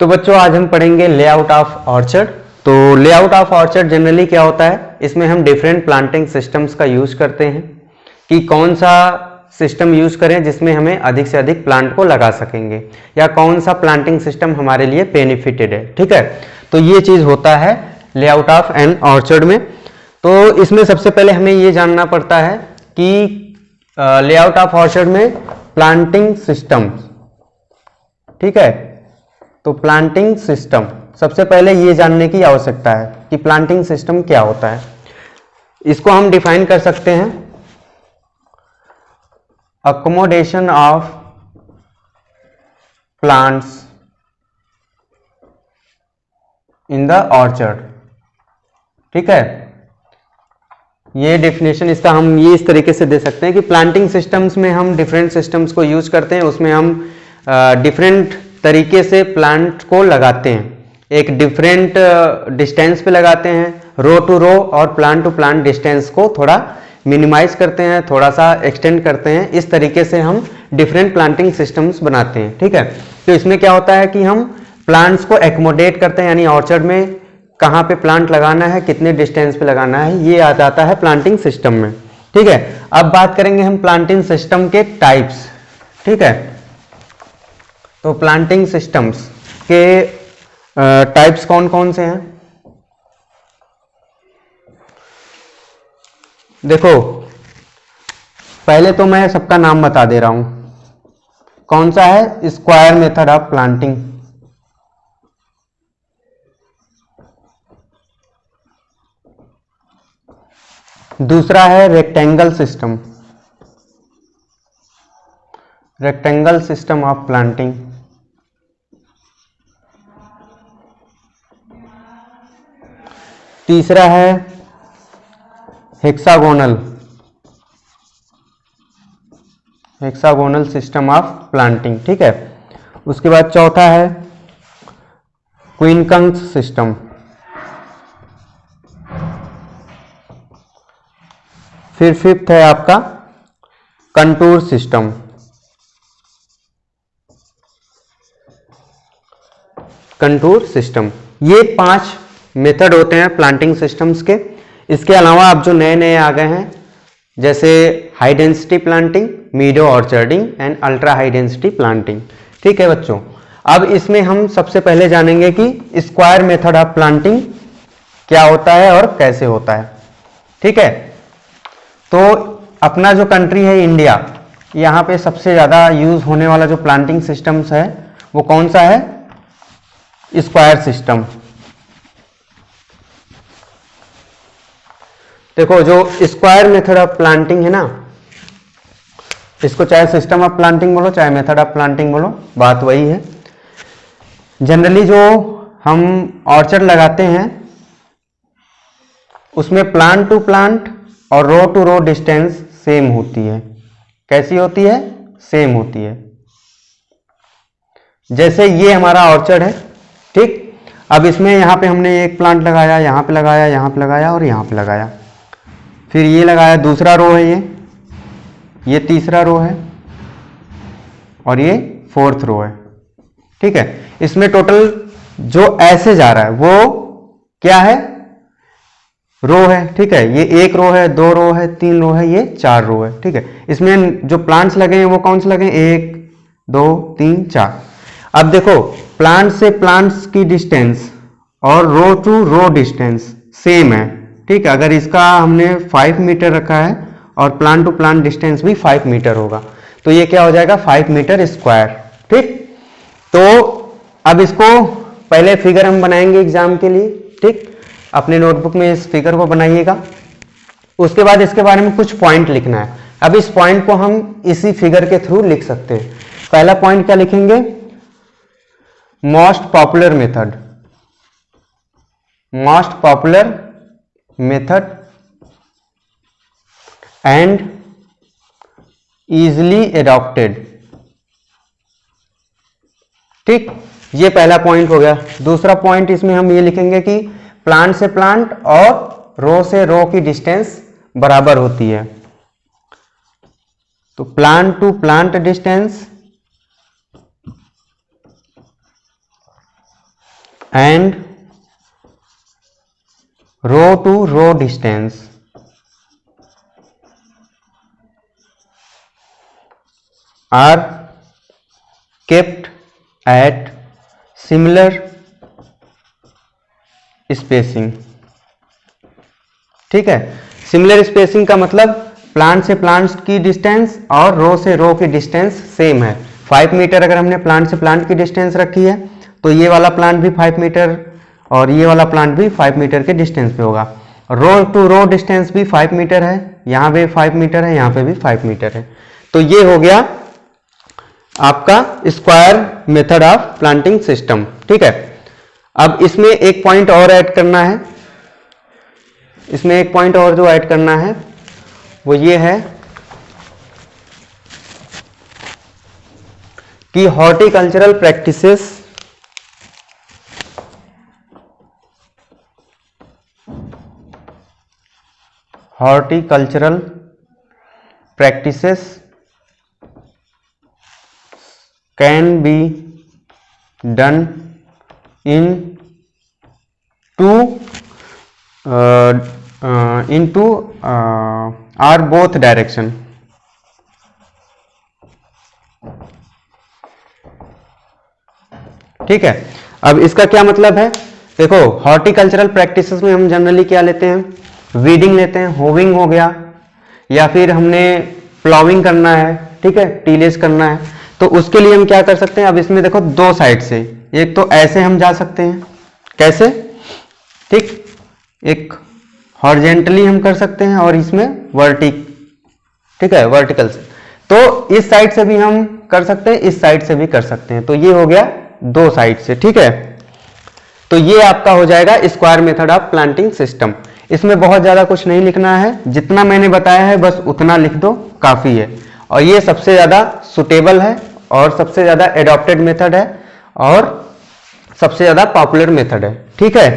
तो बच्चों आज हम पढ़ेंगे लेआउट ऑफ ऑर्चर्ड। तो लेआउट ऑफ ऑर्चर्ड जनरली क्या होता है, इसमें हम डिफरेंट प्लांटिंग सिस्टम्स का यूज करते हैं कि कौन सा सिस्टम यूज करें जिसमें हमें अधिक से अधिक प्लांट को लगा सकेंगे, या कौन सा प्लांटिंग सिस्टम हमारे लिए बेनिफिटेड है। ठीक है, तो ये चीज होता है लेआउट ऑफ एन ऑर्चर्ड में। तो इसमें सबसे पहले हमें ये जानना पड़ता है कि लेआउट ऑफ ऑर्चर्ड में प्लांटिंग सिस्टम, ठीक है, तो प्लांटिंग सिस्टम सबसे पहले ये जानने की आवश्यकता है कि प्लांटिंग सिस्टम क्या होता है। इसको हम डिफाइन कर सकते हैं accommodation of plants in the orchard. ठीक है, ये डेफिनेशन इसका हम ये इस तरीके से दे सकते हैं कि प्लांटिंग सिस्टम्स में हम डिफरेंट सिस्टम्स को यूज करते हैं, उसमें हम डिफरेंट तरीके से प्लांट को लगाते हैं, एक डिफरेंट डिस्टेंस पे लगाते हैं, रो टू रो और प्लांट टू प्लांट डिस्टेंस को थोड़ा मिनिमाइज करते हैं, थोड़ा सा एक्सटेंड करते हैं। इस तरीके से हम डिफरेंट प्लांटिंग सिस्टम्स बनाते हैं। ठीक है, तो इसमें क्या होता है कि हम प्लांट्स को एकोमोडेट करते हैं, यानी ऑर्चर्ड में कहाँ पे प्लांट लगाना है, कितने डिस्टेंस पे लगाना है, ये आ जाता है प्लांटिंग सिस्टम में। ठीक है, अब बात करेंगे हम प्लांटिंग सिस्टम के टाइप्स। ठीक है, तो प्लांटिंग सिस्टम्स के टाइप्स कौन कौन से हैं। देखो पहले तो मैं सबका नाम बता दे रहा हूं। कौन सा है, स्क्वायर मेथड ऑफ प्लांटिंग, दूसरा है rectangle system, rectangle system of planting, तीसरा है hexagonal, hexagonal system of planting. ठीक है, उसके बाद चौथा है क्विंकंस सिस्टम, फिर फिफ्थ है आपका कंटूर सिस्टम, कंटूर सिस्टम। ये 5 मेथड होते हैं प्लांटिंग सिस्टम्स के। इसके अलावा अब जो नए नए आ गए हैं, जैसे high density planting, meadow orcharding and ultra high density planting. ठीक है बच्चों, अब इसमें हम सबसे पहले जानेंगे कि स्क्वायर मेथड ऑफ प्लांटिंग क्या होता है और कैसे होता है। ठीक है, तो अपना जो कंट्री है इंडिया, यहाँ पे सबसे ज्यादा यूज होने वाला जो प्लांटिंग सिस्टम्स है वो कौन सा है, स्क्वायर सिस्टम। देखो जो स्क्वायर मेथड ऑफ प्लांटिंग है ना, इसको चाहे सिस्टम ऑफ प्लांटिंग बोलो चाहे मेथड ऑफ प्लांटिंग बोलो, बात वही है। जनरली जो हम ऑर्चर्ड लगाते हैं उसमें प्लांट टू प्लांट और रो टू रो डिस्टेंस सेम होती है। कैसी होती है, सेम होती है। जैसे ये हमारा ऑर्चर्ड है, ठीक, अब इसमें यहाँ पे हमने एक प्लांट लगाया, यहाँ पे लगाया, यहाँ पे लगाया और यहाँ पे लगाया, फिर ये लगाया, दूसरा रो है, ये तीसरा रो है और ये फोर्थ रो है। ठीक है, इसमें टोटल जो ऐसे जा रहा है वो क्या है, रो है। ठीक है, ये 1 रो है, 2 रो है, 3 रो है, ये 4 रो है। ठीक है, इसमें जो प्लांट्स लगे हैं वो कौन से लगे, 1 2 3 4। अब देखो प्लांट से प्लांट्स की डिस्टेंस और रो टू रो डिस्टेंस सेम है। ठीक है, अगर इसका हमने 5 मीटर रखा है और प्लांट टू प्लांट डिस्टेंस भी 5 मीटर होगा, तो ये क्या हो जाएगा, 5 मीटर स्क्वायर। ठीक, तो अब इसको पहले फिगर हम बनाएंगे एग्जाम के लिए। ठीक, अपने नोटबुक में इस फिगर को बनाइएगा, उसके बाद इसके बारे में कुछ पॉइंट लिखना है। अब इस पॉइंट को हम इसी फिगर के थ्रू लिख सकते हैं। पहला पॉइंट क्या लिखेंगे, most popular method, most popular method and easily adopted. ठीक, ये पहला पॉइंट हो गया। दूसरा पॉइंट इसमें हम ये लिखेंगे कि प्लांट से प्लांट और रो से रो की डिस्टेंस बराबर होती है। तो plant to plant distance and row to row distance are kept at similar spacing। ठीक है, सिमिलर स्पेसिंग का मतलब प्लांट से प्लांट की डिस्टेंस और रो से रो की डिस्टेंस सेम है। 5 मीटर अगर हमने प्लांट से प्लांट की डिस्टेंस रखी है तो ये वाला प्लांट भी 5 मीटर और ये वाला प्लांट भी 5 मीटर के डिस्टेंस पे होगा। रो टू रो डिस्टेंस भी 5 मीटर है, यहाँ पे 5 मीटर है, यहाँ पे भी 5 मीटर है। तो ये हो गया आपका square method of planting system. ठीक है, अब इसमें एक पॉइंट और ऐड करना है, इसमें एक पॉइंट और जो ऐड करना है वो ये है कि horticultural practices can be done in two or both direction. ठीक है, अब इसका क्या मतलब है, देखो हॉर्टिकल्चरल प्रैक्टिसेस में हम जनरली क्या लेते हैं, वीडिंग लेते हैं, होविंग हो गया, या फिर हमने प्लाविंग करना है, ठीक है, टीलेज करना है, तो उसके लिए हम क्या कर सकते हैं। अब इसमें देखो दो साइड से, एक तो ऐसे हम जा सकते हैं, कैसे, ठीक, एक हॉरिजेंटली हम कर सकते हैं और इसमें ठीक है, वर्टिकल से, तो इस साइड से भी हम कर सकते हैं, इस साइड से भी कर सकते हैं, तो ये हो गया दो साइड से। ठीक है, तो ये आपका हो जाएगा square method of planting system. इसमें बहुत ज्यादा कुछ नहीं लिखना है, जितना मैंने बताया है बस उतना लिख दो, काफी है, और ये सबसे ज्यादा सुटेबल है और सबसे ज्यादा एडॉप्टेड मेथड है और सबसे ज्यादा पॉपुलर मेथड है। ठीक है,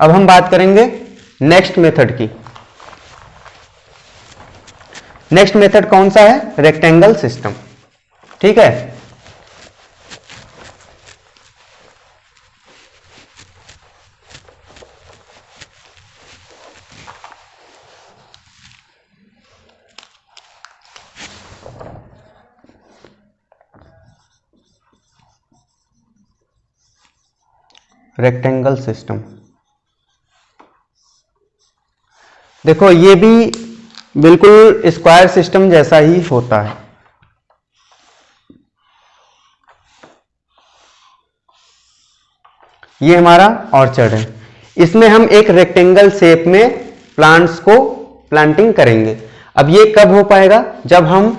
अब हम बात करेंगे नेक्स्ट मेथड की। नेक्स्ट मेथड कौन सा है, रेक्टेंगल सिस्टम। ठीक है, रेक्टेंगल सिस्टम, देखो ये भी बिल्कुल स्क्वायर सिस्टम जैसा ही होता है। ये हमारा ऑर्चर्ड है, इसमें हम एक रेक्टेंगल शेप में प्लांट्स को प्लांटिंग करेंगे। अब ये कब हो पाएगा, जब हम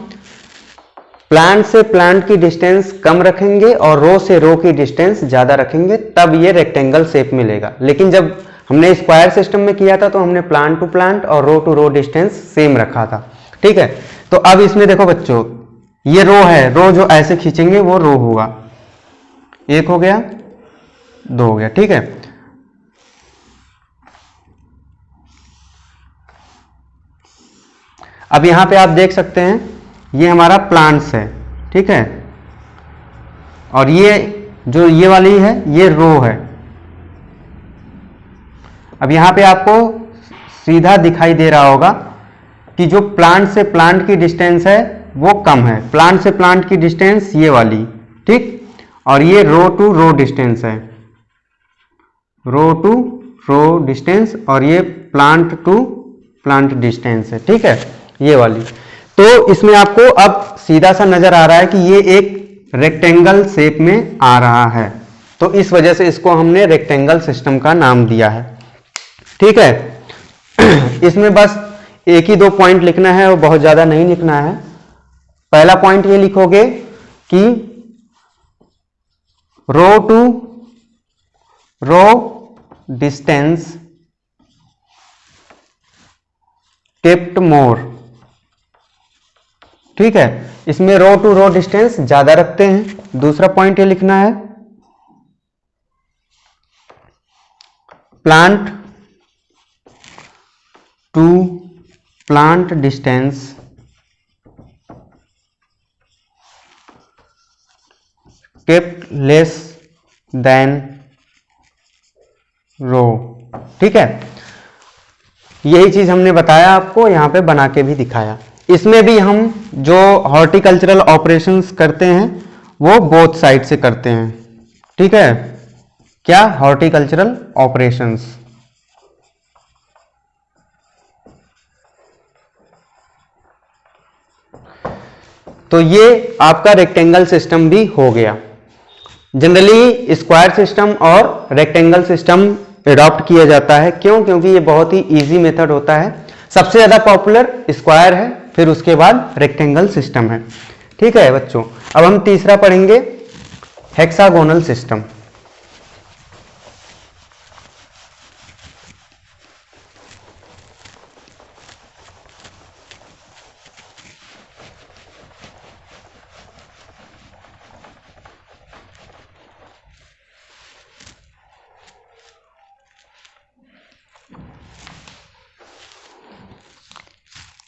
प्लांट से प्लांट की डिस्टेंस कम रखेंगे और रो से रो की डिस्टेंस ज्यादा रखेंगे, तब ये रेक्टेंगल शेप मिलेगा। लेकिन जब हमने स्क्वायर सिस्टम में किया था तो हमने प्लांट टू प्लांट और रो टू रो डिस्टेंस सेम रखा था। ठीक है, तो अब इसमें देखो बच्चों, ये रो है, रो जो ऐसे खींचेंगे वो रो होगा, एक हो गया, दो हो गया। ठीक है, अब यहां पे आप देख सकते हैं ये हमारा प्लांट्स है, ठीक है, और ये जो ये वाली है ये रो है। अब यहां पे आपको सीधा दिखाई दे रहा होगा कि जो प्लांट से प्लांट की डिस्टेंस है वो कम है, प्लांट से प्लांट की डिस्टेंस ये वाली, ठीक, और ये रो टू रो डिस्टेंस है, रो टू रो डिस्टेंस, और ये प्लांट टू प्लांट डिस्टेंस है। ठीक है, ये वाली, तो इसमें आपको अब सीधा सा नजर आ रहा है कि ये एक रेक्टेंगल शेप में आ रहा है, तो इस वजह से इसको हमने रेक्टेंगल सिस्टम का नाम दिया है। ठीक है, इसमें बस एक ही दो पॉइंट लिखना है और बहुत ज्यादा नहीं लिखना है। पहला पॉइंट ये लिखोगे कि रो टू रो डिस्टेंस केप्ट मोर। ठीक है, इसमें रो टू रो डिस्टेंस ज्यादा रखते हैं। दूसरा पॉइंट ये लिखना है, plant to plant distance kept less than row. ठीक है, यही चीज हमने बताया आपको, यहां पे बना के भी दिखाया। इसमें भी हम जो हॉर्टिकल्चरल ऑपरेशंस करते हैं वो बोथ साइड से करते हैं। ठीक है, क्या? Horticultural operations. तो ये आपका रेक्टेंगल सिस्टम भी हो गया। जनरली स्क्वायर सिस्टम और रेक्टेंगल सिस्टम एडॉप्ट किया जाता है। क्यों? क्योंकि ये बहुत ही इजी मेथड होता है। सबसे ज्यादा पॉपुलर स्क्वायर है, फिर उसके बाद रेक्टेंगल सिस्टम है। ठीक है बच्चों, अब हम तीसरा पढ़ेंगे, हेक्सागोनल सिस्टम।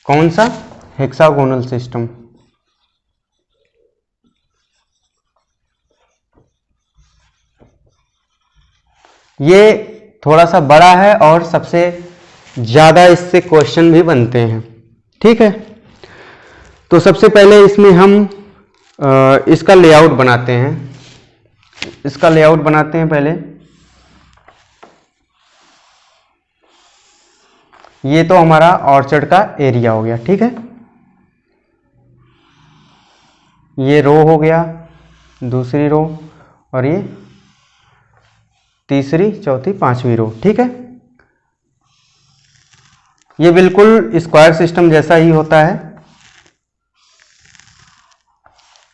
कौन सा? Hexagonal system. ये थोड़ा सा बड़ा है और सबसे ज्यादा इससे क्वेश्चन भी बनते हैं। ठीक है, तो सबसे पहले इसमें हम इसका लेआउट बनाते हैं। इसका लेआउट बनाते हैं पहले। ये तो हमारा ऑर्चर्ड का एरिया हो गया। ठीक है, ये रो हो गया, दूसरी रो, और ये तीसरी, चौथी, पांचवी रो। ठीक है, ये बिल्कुल स्क्वायर सिस्टम जैसा ही होता है।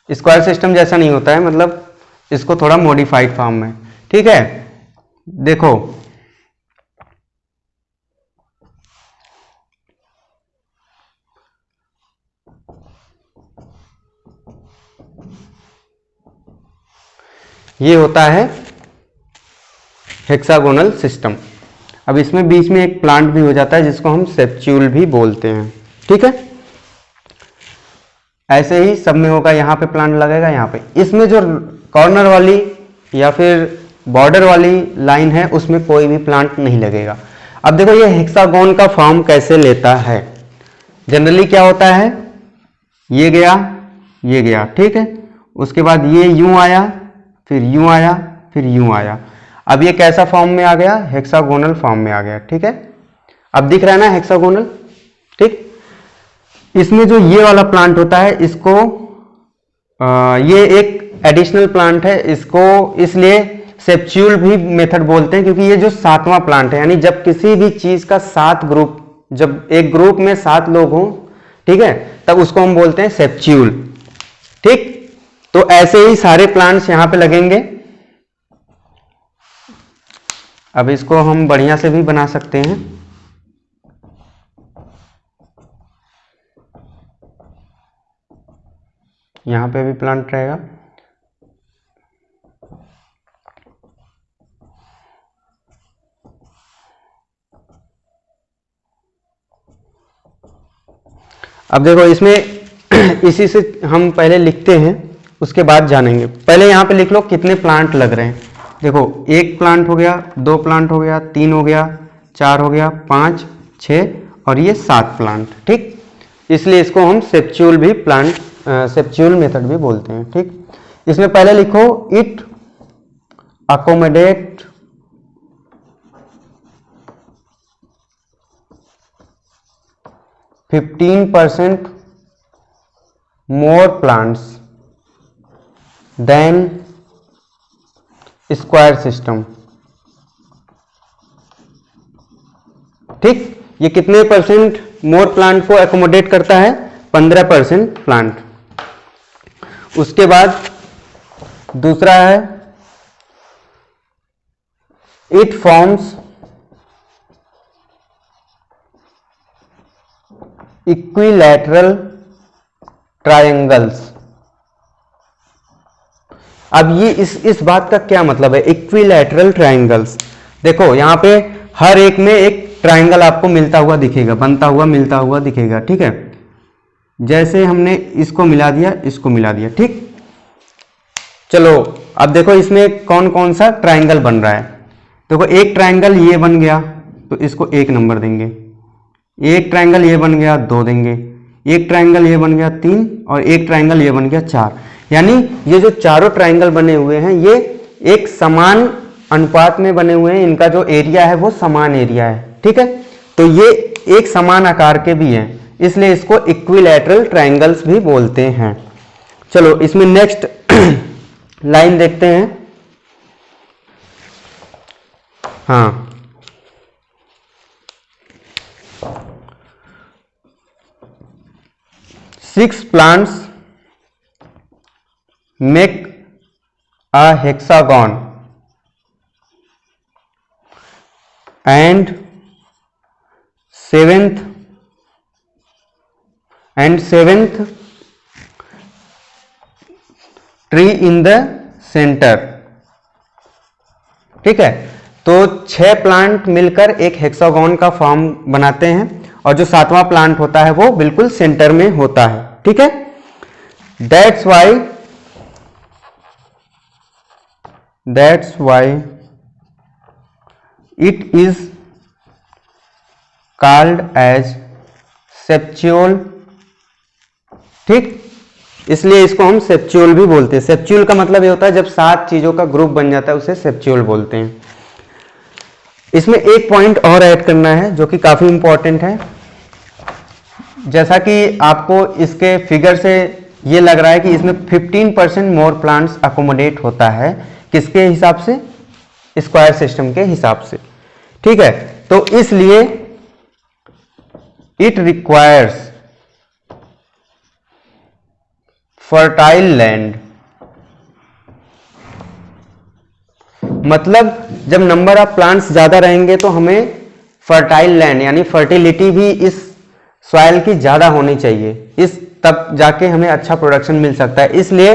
स्क्वायर सिस्टम जैसा नहीं होता है, मतलब इसको थोड़ा मॉडिफाइड फॉर्म में। ठीक है, देखो ये होता है हेक्सागोनल सिस्टम। अब इसमें बीच में एक प्लांट भी हो जाता है जिसको हम सेप्च्यूल भी बोलते हैं। ठीक है, ऐसे ही सब में होगा। यहाँ पे प्लांट लगेगा, यहाँ पे। इसमें जो कॉर्नर वाली या फिर बॉर्डर वाली लाइन है उसमें कोई भी प्लांट नहीं लगेगा। अब देखो ये हेक्सागोन का फॉर्म कैसे लेता है। जनरली क्या होता है, ये गया, ये गया। ठीक है, उसके बाद ये यूं आया, फिर यूं आया, फिर यूं आया। अब ये कैसा फॉर्म में आ गया? हेक्सागोनल फॉर्म में आ गया। ठीक है, अब दिख रहा है ना हेक्सागोनल। ठीक, इसमें जो ये वाला प्लांट होता है इसको ये एक एडिशनल प्लांट है, इसको इसलिए सेप्च्यूल भी मेथड बोलते हैं क्योंकि ये जो सातवां प्लांट है, यानी जब किसी भी चीज का 7 ग्रुप, जब एक ग्रुप में 7 लोग हों, ठीक है, तब उसको हम बोलते हैं सेप्च्यूल। ठीक, तो ऐसे ही सारे प्लांट्स यहां पे लगेंगे। अब इसको हम बढ़िया से भी बना सकते हैं। यहां पे भी प्लांट रहेगा। अब देखो इसमें इसी से हम पहले लिखते हैं, उसके बाद जानेंगे। पहले यहां पे लिख लो कितने प्लांट लग रहे हैं। देखो 1 प्लांट हो गया, 2 प्लांट हो गया, 3 हो गया, 4 हो गया, 5, 6 और ये 7 प्लांट। ठीक, इसलिए इसको हम सेप्च्यूल भी प्लांट सेप्च्यूल मेथड भी बोलते हैं। ठीक, इसमें पहले लिखो it accommodate 15% more plants than square system. ठीक, ये कितने परसेंट मोर प्लांट को एकोमोडेट करता है? 15% प्लांट। उसके बाद दूसरा है इट फॉर्म्स इक्विलैटरल ट्रायंगल्स। अब ये इस बात का क्या मतलब है, इक्विलैटरल ट्रायंगल्स? देखो यहां पे हर एक में एक ट्रायंगल आपको मिलता हुआ दिखेगा, बनता हुआ मिलता हुआ दिखेगा। ठीक है, जैसे हमने इसको मिला दिया, इसको मिला दिया। ठीक, चलो अब देखो इसमें कौन कौन सा ट्रायंगल बन रहा है। देखो एक ट्रायंगल ये बन गया तो इसको 1 नंबर देंगे, एक ट्रायंगल ये बन गया 2 देंगे, एक ट्रायंगल ये बन गया 3 और एक ट्रायंगल ये बन गया 4। यानी ये जो चारों ट्रायंगल बने हुए हैं ये एक समान अनुपात में बने हुए हैं, इनका जो एरिया है वो समान एरिया है, ठीक है। तो ये एक समान आकार के भी हैं, इसलिए इसको इक्विलैटरल ट्रायंगल्स भी बोलते हैं। चलो इसमें नेक्स्ट लाइन देखते हैं। हाँ, six plants make a hexagon and seventh tree in the centre, ठीक है। तो 6 प्लांट मिलकर एक हेक्सागोन का फॉर्म बनाते हैं और जो 7वां प्लांट होता है वो बिल्कुल सेंटर में होता है, ठीक है। That's why it is called as septuple, ठीक। इसलिए इसको हम सेप्च्यूल भी बोलते हैं। सेप्च्यूल का मतलब ये होता है जब 7 चीजों का ग्रुप बन जाता है उसे सेप्च्यूल बोलते हैं। इसमें एक पॉइंट और ऐड करना है जो कि काफी इंपॉर्टेंट है। जैसा कि आपको इसके फिगर से ये लग रहा है कि इसमें 15% मोर प्लांट्स अकोमोडेट होता है, किसके हिसाब से? स्क्वायर सिस्टम के हिसाब से, ठीक है। तो इसलिए इट रिक्वायर्स फर्टाइल लैंड, मतलब जब नंबर ऑफ प्लांट्स ज्यादा रहेंगे तो हमें फर्टाइल लैंड यानी फर्टिलिटी भी इस सॉइल की ज्यादा होनी चाहिए, इस तब जाके हमें अच्छा प्रोडक्शन मिल सकता है। इसलिए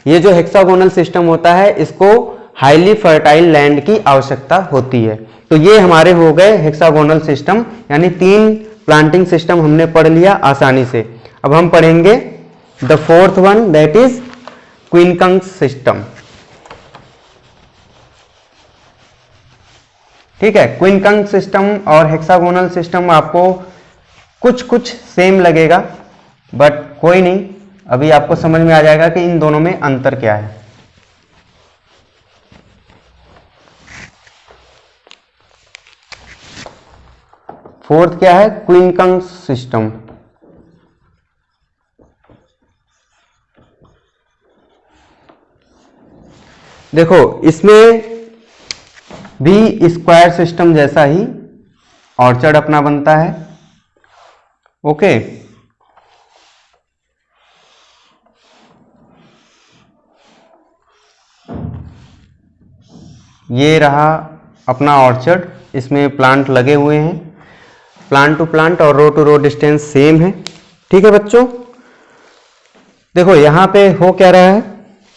ये जो हेक्सागोनल सिस्टम होता है इसको हाईली फर्टाइल लैंड की आवश्यकता होती है। तो ये हमारे हो गए हेक्सागोनल सिस्टम, यानी 3 प्लांटिंग सिस्टम हमने पढ़ लिया आसानी से। अब हम पढ़ेंगे the 4th one, that is quincunx system, ठीक है। क्विनकंग सिस्टम और हेक्सागोनल सिस्टम आपको कुछ सेम लगेगा, बट कोई नहीं, अभी आपको समझ में आ जाएगा कि इन दोनों में अंतर क्या है। फोर्थ क्या है? Quincunx system. देखो इसमें भी स्क्वायर सिस्टम जैसा ही ऑर्चर्ड अपना बनता है, ओके। ये रहा अपना ऑर्चर्ड, इसमें प्लांट लगे हुए हैं, प्लांट टू प्लांट और रो टू रो डिस्टेंस सेम है, ठीक है बच्चों। देखो यहां पे हो क्या रहा है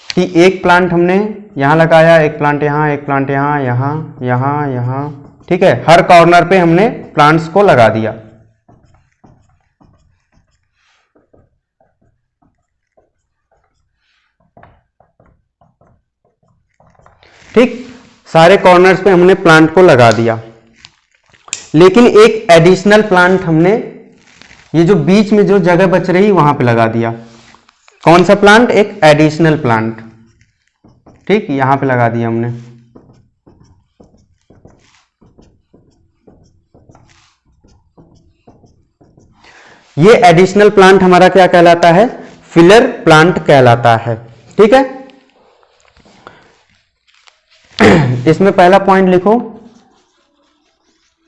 कि एक प्लांट हमने यहां लगाया, एक प्लांट यहां, एक प्लांट यहां, यहां, ठीक है। हर कॉर्नर पे हमने प्लांट्स को लगा दिया। ठीक, सारे कॉर्नर्स पे हमने प्लांट को लगा दिया, लेकिन एक एडिशनल प्लांट हमने ये जो बीच में जो जगह बच रही वहां पे लगा दिया। कौन सा प्लांट? एक एडिशनल प्लांट, ठीक, यहां पे लगा दिया हमने। ये एडिशनल प्लांट हमारा क्या कहलाता है? फिलर प्लांट कहलाता है, ठीक है। इसमें पहला पॉइंट लिखो,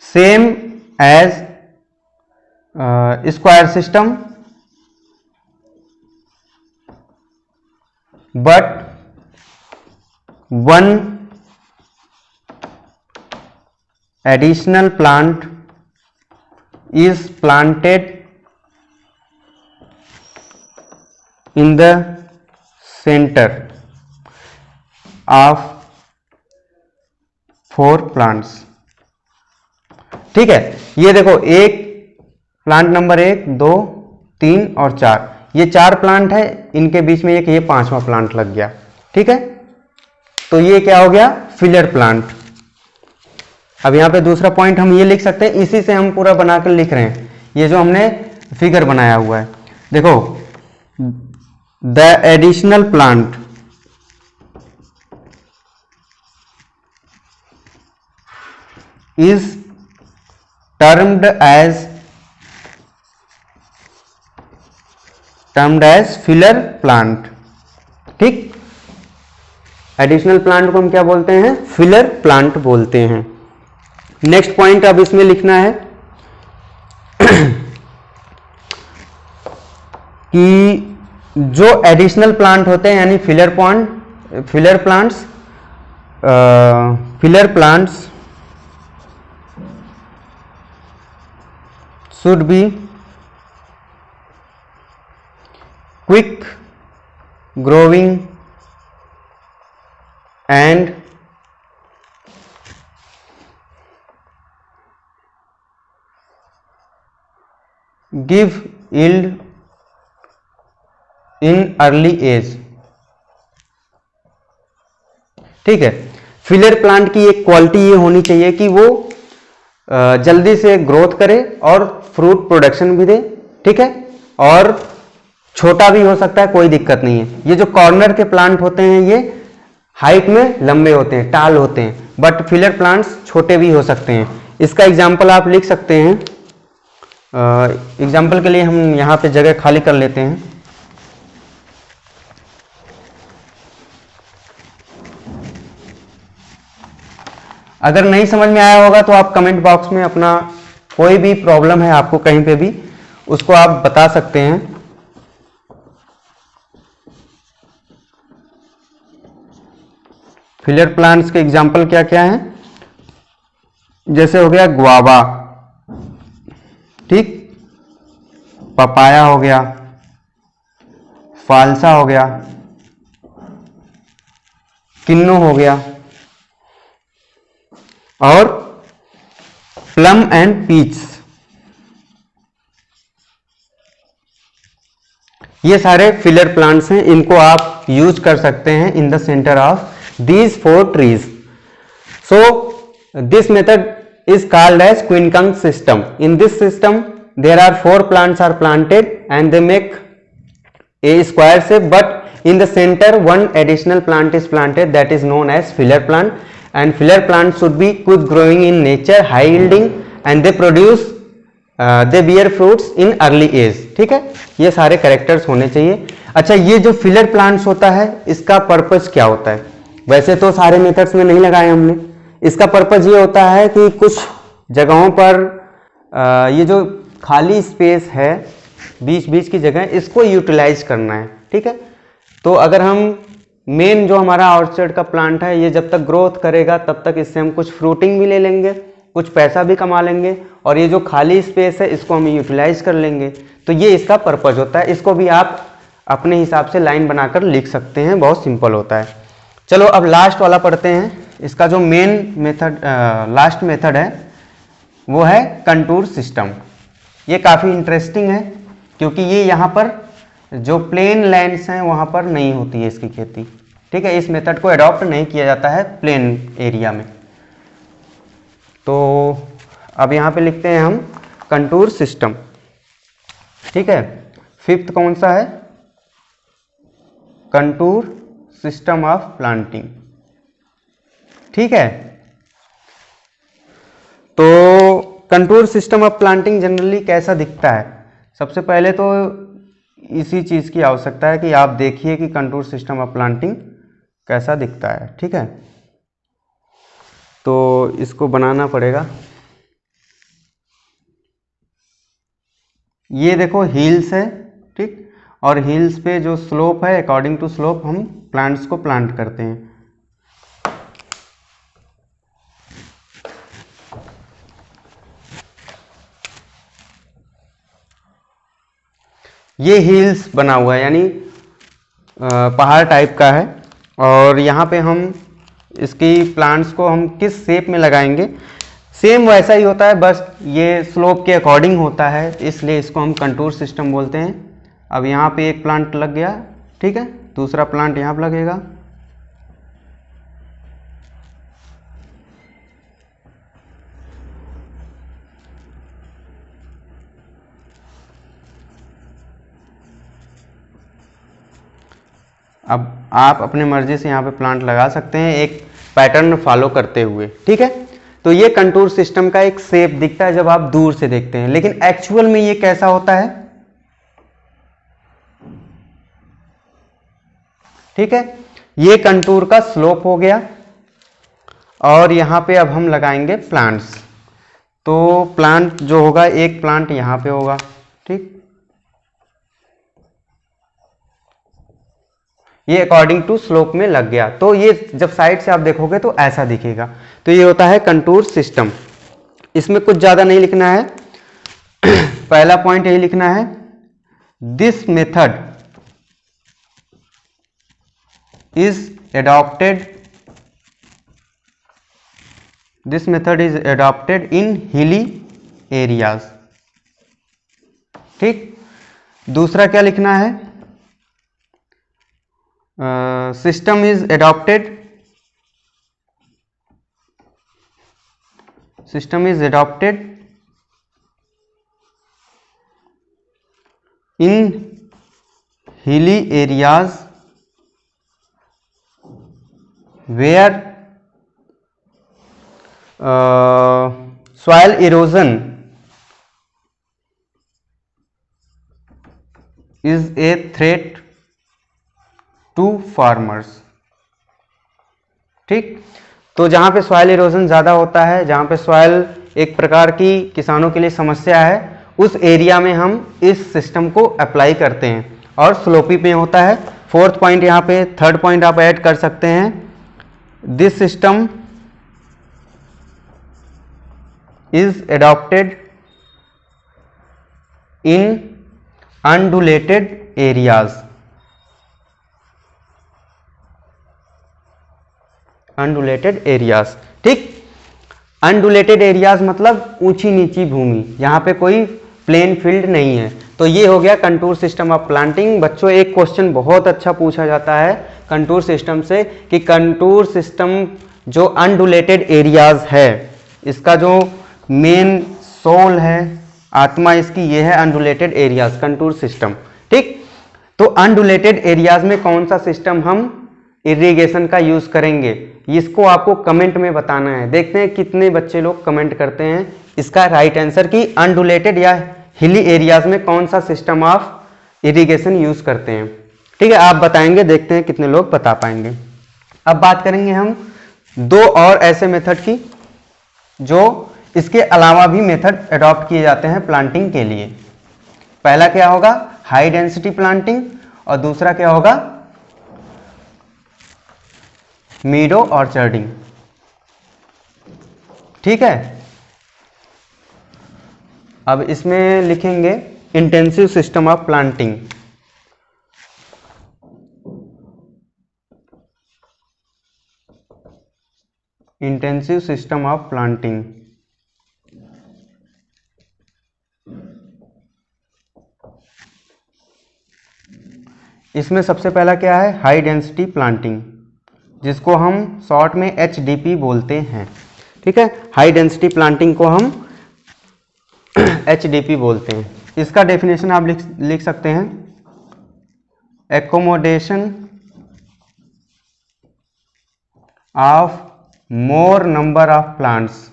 same as square system but one additional plant is planted in the center of 4 plants, ठीक है। ये देखो एक प्लांट नंबर 1, 2, 3 और 4, ये 4 प्लांट है, इनके बीच में एक ये 5वां प्लांट लग गया, ठीक है। तो ये क्या हो गया? Filler plant. अब यहाँ पे दूसरा पॉइंट हम ये लिख सकते हैं, इसी से हम पूरा बनाकर लिख रहे हैं, ये जो हमने फिगर बनाया हुआ है। देखो, the additional plant is termed as filler plant। ठीक, एडिशनल प्लांट को हम क्या बोलते हैं? फिलर प्लांट बोलते हैं। नेक्स्ट पॉइंट अब इसमें लिखना है कि जो एडिशनल प्लांट होते हैं यानी filler plants should be quick growing and give yield in early age। ठीक है, फिलर प्लांट की एक क्वालिटी ये होनी चाहिए कि वो जल्दी से ग्रोथ करे और फ्रूट प्रोडक्शन भी दे। ठीक है, और छोटा भी हो सकता है, कोई दिक्कत नहीं है। ये जो कॉर्नर के प्लांट होते हैं ये हाइट में लंबे होते हैं, टाल होते हैं, बट फिलर प्लांट्स छोटे भी हो सकते हैं। इसका एग्जाम्पल आप लिख सकते हैं। एग्जाम्पल के लिए हम यहाँ पे जगह खाली कर लेते हैं। अगर नहीं समझ में आया होगा तो आप कमेंट बॉक्स में अपना कोई भी प्रॉब्लम है आपको कहीं पे भी, उसको आप बता सकते हैं। फिलर प्लांट्स के एग्जाम्पल क्या क्या हैं? जैसे हो गया गुआवा, ठीक, पपाया हो गया, फालसा हो गया, किन्नू हो गया, और प्लम एंड पीच। ये सारे फिलर प्लांट्स हैं, इनको आप यूज कर सकते हैं in the centre of these 4 trees. So this method is called as quincunx system. In this system there are 4 plants are planted and they make a square shape, but in the center one additional plant is planted, that is known as filler plant. And filler plants should be quick growing in nature, high yielding, and they bear fruits in early age। ठीक है, ये सारे characters होने चाहिए। अच्छा, ये जो filler plants होता है इसका पर्पस क्या होता है? वैसे तो सारे मेथड्स में नहीं लगाए हमने। इसका पर्पस ये होता है कि कुछ जगहों पर ये जो खाली स्पेस है बीच बीच की जगह, इसको यूटिलाइज करना है। ठीक है, तो अगर हम मेन जो हमारा ऑर्चर्ड का प्लांट है ये जब तक ग्रोथ करेगा तब तक इससे हम कुछ फ्रूटिंग भी ले लेंगे, कुछ पैसा भी कमा लेंगे, और ये जो खाली स्पेस है इसको हम यूटिलाइज कर लेंगे। तो ये इसका पर्पस होता है। इसको भी आप अपने हिसाब से लाइन बनाकर लिख सकते हैं, बहुत सिंपल होता है। चलो अब लास्ट वाला पढ़ते हैं। इसका जो मेन मेथड लास्ट मेथड है वो है कंटूर सिस्टम। ये काफ़ी इंटरेस्टिंग है क्योंकि ये यहाँ पर जो प्लेन लैंड्स हैं वहाँ पर नहीं होती है इसकी खेती। ठीक है, इस मेथड को अडॉप्ट नहीं किया जाता है प्लेन एरिया में। तो अब यहाँ पे लिखते हैं हम कंटूर सिस्टम। ठीक है, 5th कौन सा है? Contour system of planting. ठीक है, तो contour system of planting generally कैसा दिखता है? सबसे पहले तो इसी चीज़ की आवश्यकता है कि आप देखिए कि कंटूर सिस्टम ऑफ प्लांटिंग कैसा दिखता है। ठीक है, तो इसको बनाना पड़ेगा। ये देखो हिल्स है, ठीक, और हिल्स पे जो स्लोप है अकॉर्डिंग टू स्लोप हम प्लांट्स को प्लांट करते हैं। ये हिल्स बना हुआ है यानी पहाड़ टाइप का है, और यहाँ पे हम इसकी प्लांट्स को हम किस शेप में लगाएंगे सेम वैसा ही होता है, बस ये स्लोप के अकॉर्डिंग होता है, इसलिए इसको हम कंटूर सिस्टम बोलते हैं। अब यहाँ पे एक प्लांट लग गया, ठीक है, दूसरा प्लांट यहाँ पे लगेगा, अब आप अपने मर्जी से यहाँ पे प्लांट लगा सकते हैं एक पैटर्न फॉलो करते हुए, ठीक है। तो ये कंटूर सिस्टम का एक शेप दिखता है जब आप दूर से देखते हैं, लेकिन एक्चुअल में ये कैसा होता है, ठीक है। ये कंटूर का स्लोप हो गया और यहाँ पे अब हम लगाएंगे प्लांट्स। तो प्लांट जो होगा, एक प्लांट यहाँ पे होगा, ठीक। ये अकॉर्डिंग टू स्लोप में लग गया, तो ये जब साइड से आप देखोगे तो ऐसा दिखेगा। तो ये होता है कंटूर सिस्टम। इसमें कुछ ज़्यादा नहीं लिखना है, पहला पॉइंट यही लिखना है, this method is adopted in hilly areas, ठीक। दूसरा क्या लिखना है, system is adopted in hilly areas where soil erosion is a threat to farmers, ठीक। तो जहाँ पे सॉइल इरोजन ज़्यादा होता है, जहाँ पे सॉइल एक प्रकार की किसानों के लिए समस्या है, उस एरिया में हम इस सिस्टम को अप्लाई करते हैं, और स्लोपी पे होता है। फोर्थ पॉइंट यहाँ पे, थर्ड पॉइंट आप ऐड कर सकते हैं, this system is adopted in undulated areas, ठीक। अनडुलेटेड एरियाज मतलब ऊंची नीची भूमि, यहाँ पे कोई प्लेन फील्ड नहीं है। तो ये हो गया कंटूर सिस्टम ऑफ प्लांटिंग। बच्चों, एक क्वेश्चन बहुत अच्छा पूछा जाता है कंटूर सिस्टम से कि कंटूर सिस्टम जो अनडुलेटेड एरियाज है, इसका जो मेन सोल है, आत्मा इसकी ये है अनडुलेटेड एरियाज, कंटूर सिस्टम, ठीक। तो अनडुलेटेड एरियाज में कौन सा सिस्टम हम इरिगेशन का यूज करेंगे, इसको आपको कमेंट में बताना है। देखते हैं कितने बच्चे लोग कमेंट करते हैं इसका राइट आंसर कि अनडुलेटेड या हिली एरियाज में कौन सा सिस्टम ऑफ इरिगेशन यूज करते हैं, ठीक है। आप बताएंगे, देखते हैं कितने लोग बता पाएंगे। अब बात करेंगे हम दो और ऐसे मेथड की जो इसके अलावा भी मेथड अडॉप्ट किए जाते हैं प्लांटिंग के लिए। पहला क्या होगा, हाई डेंसिटी प्लांटिंग, और दूसरा क्या होगा, मीडो ऑर्चर्डिंग, ठीक है। अब इसमें लिखेंगे intensive system of planting. Intensive system of planting, इसमें सबसे पहला क्या है, हाई डेंसिटी प्लांटिंग, जिसको हम शॉर्ट में HDP बोलते हैं, ठीक है। हाई डेंसिटी प्लांटिंग को हम HDP बोलते हैं। इसका डेफिनेशन आप लिख सकते हैं, accommodation of more number of plants,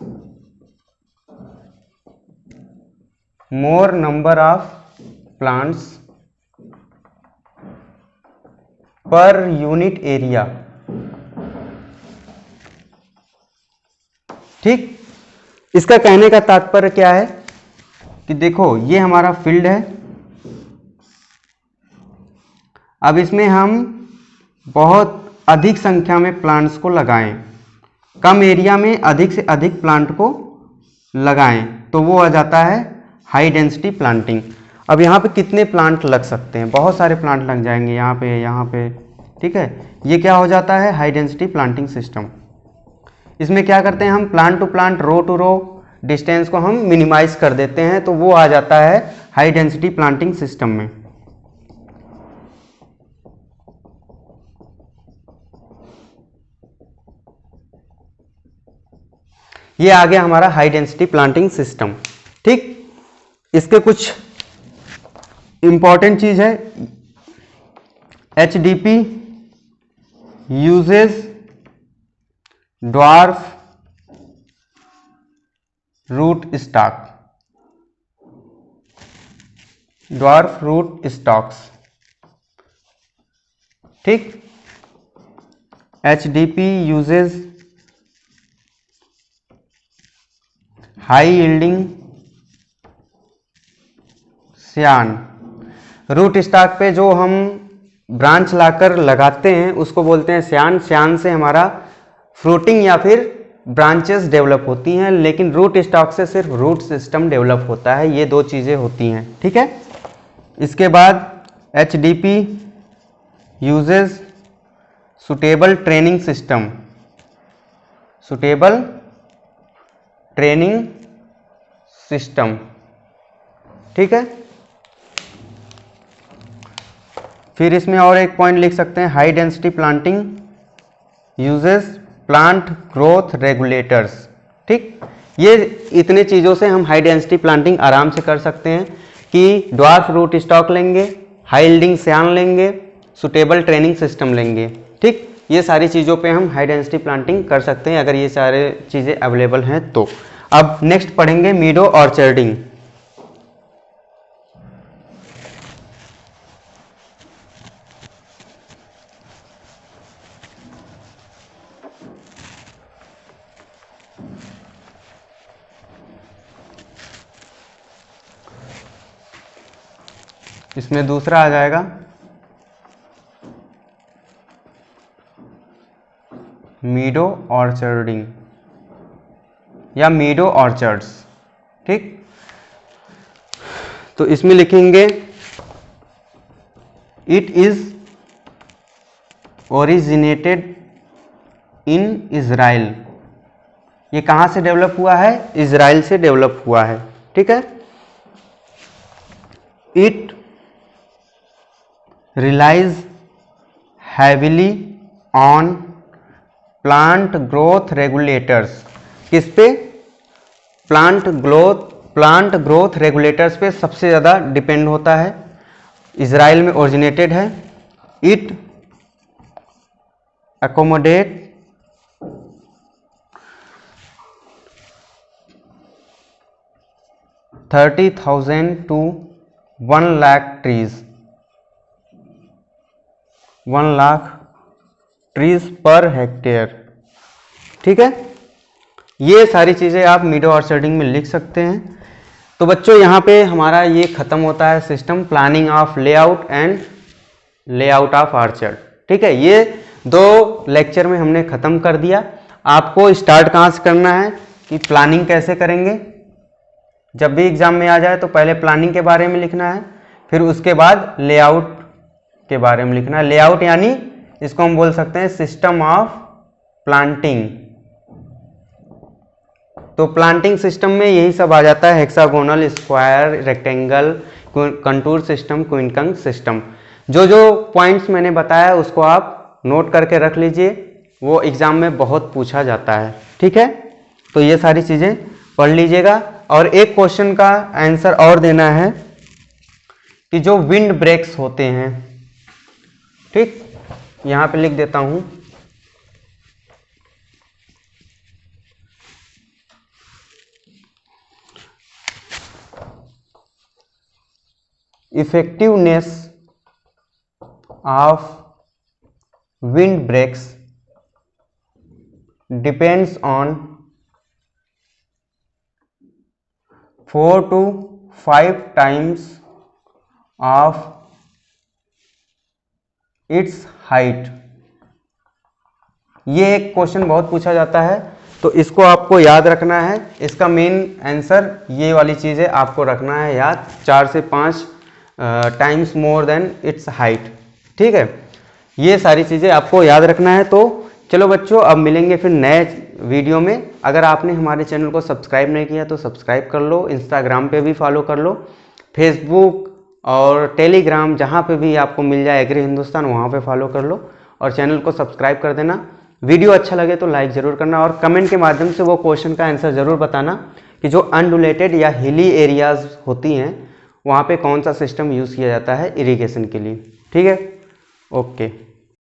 per unit area, ठीक। इसका कहने का तात्पर्य क्या है कि देखो ये हमारा फील्ड है, अब इसमें हम बहुत अधिक संख्या में प्लांट्स को लगाएं, कम एरिया में अधिक से अधिक प्लांट को लगाएं, तो वो आ जाता है हाई डेंसिटी प्लांटिंग। अब यहाँ पे कितने प्लांट लग सकते हैं, बहुत सारे प्लांट लग जाएंगे यहाँ पे, ठीक है। ये क्या हो जाता है, हाई डेंसिटी प्लांटिंग सिस्टम। इसमें क्या करते हैं हम, plant to plant, row to row distance को हम मिनिमाइज कर देते हैं, तो वो आ जाता है हाई डेंसिटी प्लांटिंग सिस्टम में। ये आ गया हमारा हाई डेंसिटी प्लांटिंग सिस्टम, ठीक। इसके कुछ इंपॉर्टेंट चीज है, HDP uses dwarf root stock, dwarf root stocks, ठीक। HDP uses high yielding श्यान। रूट स्टॉक पे जो हम ब्रांच लाकर लगाते हैं उसको बोलते हैं श्यान। श्यान से हमारा फ्रूटिंग या फिर ब्रांचेस डेवलप होती हैं, लेकिन रूट स्टॉक से सिर्फ रूट सिस्टम डेवलप होता है। ये दो चीज़ें होती हैं, ठीक है। इसके बाद HDP uses suitable training system, suitable training system, ठीक है। फिर इसमें और एक पॉइंट लिख सकते हैं, high density planting uses plant growth regulators, ठीक। ये इतने चीज़ों से हम हाई डेंसिटी प्लांटिंग आराम से कर सकते हैं कि ड्वार्फ रूट स्टॉक लेंगे, हाई यील्डिंग श्यान लेंगे, सुटेबल ट्रेनिंग सिस्टम लेंगे, ठीक। ये सारी चीज़ों पे हम हाई डेंसिटी प्लांटिंग कर सकते हैं अगर ये सारे चीज़ें अवेलेबल हैं तो। अब नेक्स्ट पढ़ेंगे मीडो ऑर्चर्डिंग। इसमें दूसरा आ जाएगा मीडो ऑर्चर्डिंग या मीडो ऑर्चर्ड्स, ठीक। तो इसमें लिखेंगे it is originated in Israel. ये कहाँ से डेवलप हुआ है? इजराइल से डेवलप हुआ है, ठीक है। It relies heavily on plant growth regulators। किस पे? प्लांट ग्रोथ रेगुलेटर्स पे सबसे ज़्यादा डिपेंड होता है। इजराइल में ओरिजिनेटेड है। It accommodate 30,000 to 1 lakh trees, 1 lakh trees per hectare, ठीक है। ये सारी चीज़ें आप मीडो ऑर्चर्डिंग में लिख सकते हैं। तो बच्चों यहाँ पे हमारा ये ख़त्म होता है system, planning of layout and layout of orchard, ठीक है। ये 2 लेक्चर में हमने ख़त्म कर दिया। आपको स्टार्ट कहाँ से करना है कि प्लानिंग कैसे करेंगे। जब भी एग्जाम में आ जाए तो पहले प्लानिंग के बारे में लिखना है, फिर उसके बाद लेआउट के बारे में लिखना है। लेआउट यानी इसको हम बोल सकते हैं सिस्टम ऑफ प्लांटिंग। तो प्लांटिंग सिस्टम में यही सब आ जाता है, hexagonal, square, rectangle, contour system, quincunx system. जो जो पॉइंट्स मैंने बताया उसको आप नोट करके रख लीजिए, वो एग्जाम में बहुत पूछा जाता है, ठीक है। तो ये सारी चीज़ें पढ़ लीजिएगा। और एक क्वेश्चन का आंसर और देना है कि जो विंड ब्रेक्स होते हैं, ठीक, यहाँ पे लिख देता हूँ। Effectiveness of wind breaks depends on 4 to 5 times of its height. ये एक क्वेश्चन बहुत पूछा जाता है, तो इसको आपको याद रखना है। इसका मेन आंसर ये वाली चीज़ है, आपको रखना है याद, 4 से 5 times more than it's height, ठीक है। ये सारी चीज़ें आपको याद रखना है। तो चलो बच्चों, अब मिलेंगे फिर नए वीडियो में। अगर आपने हमारे चैनल को सब्सक्राइब नहीं किया तो सब्सक्राइब कर लो, इंस्टाग्राम पे भी फॉलो कर लो, फेसबुक और टेलीग्राम जहाँ पे भी आपको मिल जाए एग्री हिंदुस्तान वहाँ पे फॉलो कर लो और चैनल को सब्सक्राइब कर देना। वीडियो अच्छा लगे तो लाइक ज़रूर करना और कमेंट के माध्यम से वो क्वेश्चन का आंसर ज़रूर बताना कि जो अनडुलेटेड या हिली एरियाज़ होती हैं वहाँ पे कौन सा सिस्टम यूज़ किया जाता है इरिगेशन के लिए, ठीक है। ओके।